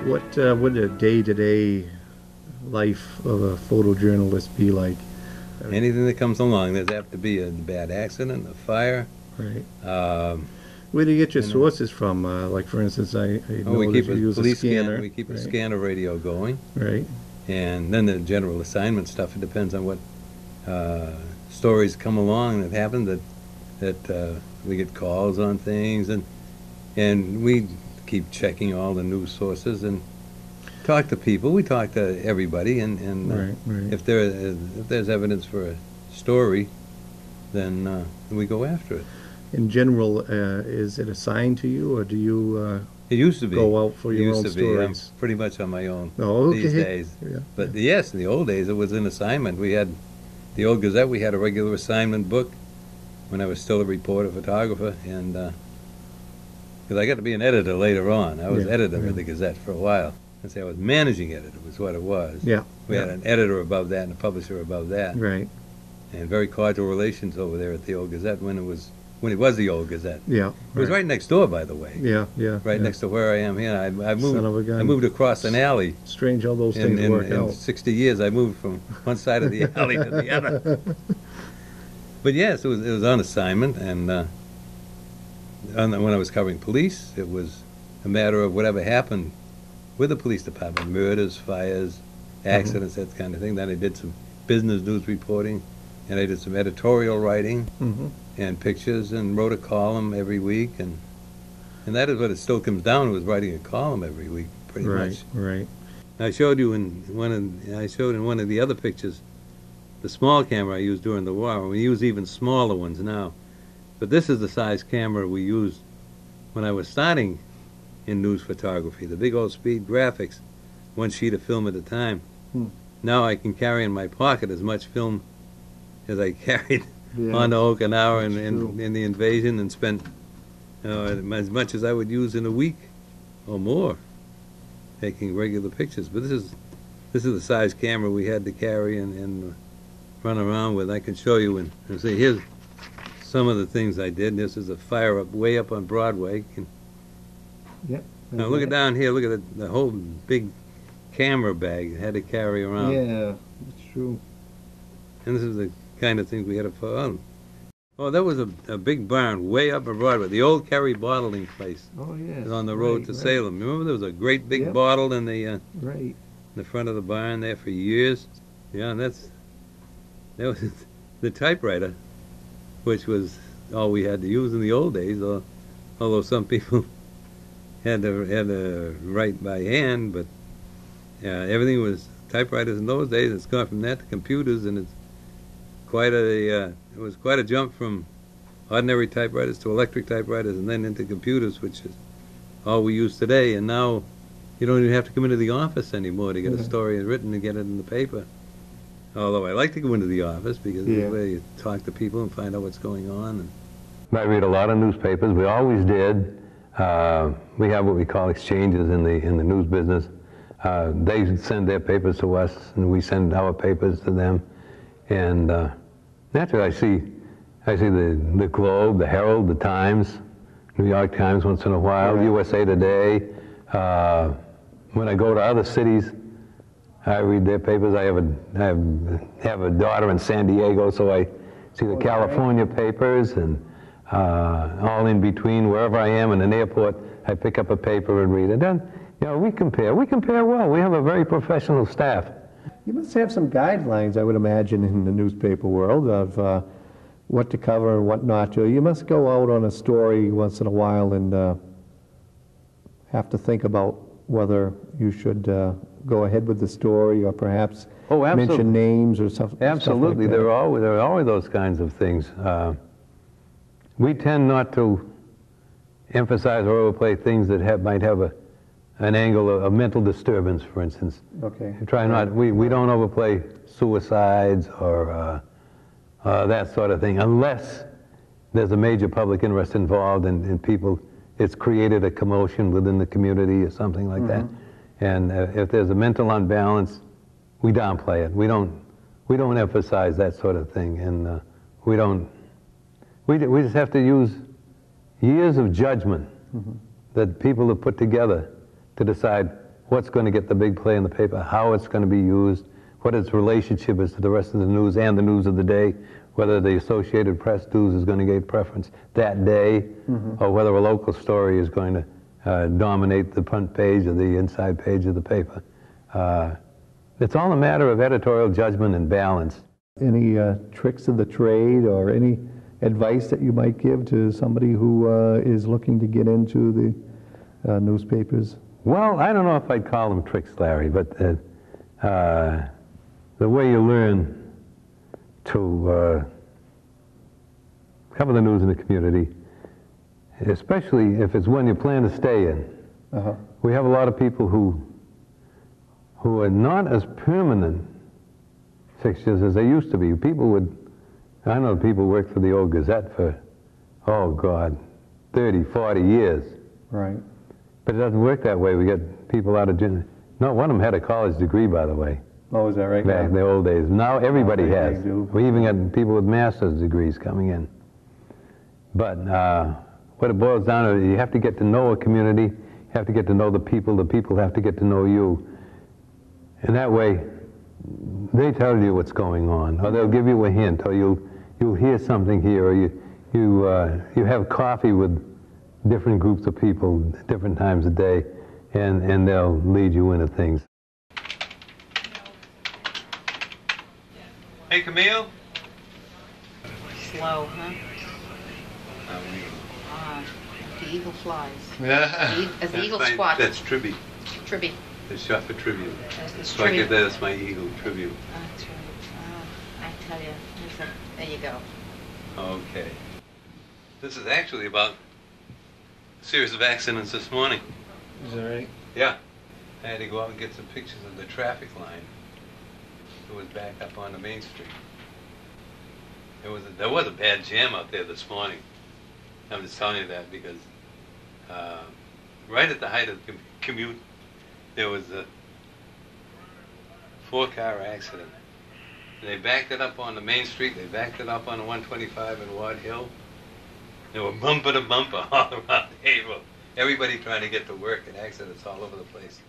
What would a day-to-day life of a photojournalist be like? Anything that comes along, there's apt to be a bad accident, a fire. Right. Where do you get your sources from? Like, for instance, I know we keep you a use police a scanner. We keep a right? scanner radio going. Right. And then the general assignment stuff, it depends on what stories come along that happen, that we get calls on things, and we keep checking all the news sources and talk to people. We talk to everybody, and right. if there's evidence for a story, then we go after it. In general, is it assigned to you, or do you it used to be. Go out for your own stories? I'm pretty much on my own these days. Yeah. But yes, in the old days, it was an assignment. We had the old Gazette. We had a regular assignment book when I was still a reporter, photographer, and because I got to be an editor later on. I was editor of the Gazette for a while. I say I was managing editor was what it was. Yeah. We had an editor above that and a publisher above that. Right. And very cordial relations over there at the old Gazette when it was the old Gazette. Yeah. It was right next door, by the way. Yeah. Right next to where I am here. I moved. Son of a gun. I moved across an alley. Strange how those things work out. In 60 years, I moved from one side of the alley to the other. But yes, it was on assignment, and when I was covering police, it was a matter of whatever happened with the police department: murders, fires, accidents, that kind of thing. Then I did some business news reporting, and I did some editorial writing and pictures, and wrote a column every week, and that is what it still comes down to, is writing a column every week, pretty much. Right. I showed you in one of the other pictures the small camera I used during the war. We use even smaller ones now, but this is the size camera we used when I was starting in news photography. The big old speed graphics, one sheet of film at a time. Now I can carry in my pocket as much film as I carried on to Okinawa in the invasion, and spent as much as I would use in a week or more taking regular pictures. But this is the size camera we had to carry and run around with. I can show you and see, here's some of the things I did. This is a fire way up on Broadway. Now look at down here, look at the whole big camera bag I had to carry around. Yeah, that's true. And this is the kind of things we had to put on. Oh, that was a big barn way up on Broadway, the old Kerry bottling place. Oh, yes. It was on the road to Salem. Remember there was a great big bottle in the front of the barn there for years? Yeah, and that was the typewriter, which was all we had to use in the old days, although some people had to write by hand, but everything was typewriters in those days. It's gone from that to computers, and it's it was quite a jump from ordinary typewriters to electric typewriters, and then into computers, which is all we use today. And now you don't even have to come into the office anymore to get a story written and get it in the paper. Although I like to go into the office because it's where you talk to people and find out what's going on. I read a lot of newspapers. We always did. We have what we call exchanges in the news business. They send their papers to us, and we send our papers to them. And naturally, I see the Globe, the Herald, the Times, New York Times once in a while, USA Today. When I go to other cities, I read their papers. I have a daughter in San Diego, so I see the California papers, and all in between, wherever I am in an airport, I pick up a paper and read it. Then, we compare. We compare well. We have a very professional staff. You must have some guidelines, I would imagine, in the newspaper world of what to cover and what not to. You must go out on a story once in a while and have to think about whether you should go ahead with the story or perhaps mention names or something. Absolutely, there are always those kinds of things. We tend not to emphasize or overplay things that might have an angle of mental disturbance, for instance. Okay. We don't overplay suicides or that sort of thing, unless there's a major public interest involved and people, it's created a commotion within the community or something like that. And if there's a mental unbalance, we downplay it. We don't emphasize that sort of thing, and we just have to use years of judgment that people have put together to decide what's going to get the big play in the paper, how it's going to be used, what its relationship is to the rest of the news and the news of the day, whether the Associated Press news is going to get preference that day, or whether a local story is going to dominate the front page or the inside page of the paper. It's all a matter of editorial judgment and balance. Any tricks of the trade or any advice that you might give to somebody who is looking to get into the newspapers? Well, I don't know if I'd call them tricks, Larry, but the way you learn to cover the news in the community, especially if it's one you plan to stay in. We have a lot of people who are not as permanent fixtures as they used to be. I know people worked for the old Gazette for, oh God, 30, 40 years. Right. But it doesn't work that way. We get people out of no, one of them had a college degree, by the way. Oh, is that right? Back in the old days. Now everybody has. Do. We even got people with master's degrees coming in. But what it boils down to, you have to get to know a community, you have to get to know the people have to get to know you. And that way, they tell you what's going on, or they'll give you a hint, or you'll hear something here, or you have coffee with different groups of people at different times of day, and they'll lead you into things. Hey, Camille? Slow, huh? The eagle flies. As the eagle squats. That's Tribby. Tribby. It's short for Tribune. It's So I Tribune. get that as my Eagle Tribune. That's right. I tell you. There you go. Okay. This is actually about a series of accidents this morning. Is that right? Yeah. I had to go out and get some pictures of the traffic line. It was back up on the Main Street. There was a bad jam out there this morning. I'm just telling you that because right at the height of the commute, there was a 4-car accident. And they backed it up on the Main Street, they backed it up on the 125 in Ward Hill. They were bumper to bumper all around Haverhill. Everybody trying to get to work and accidents all over the place.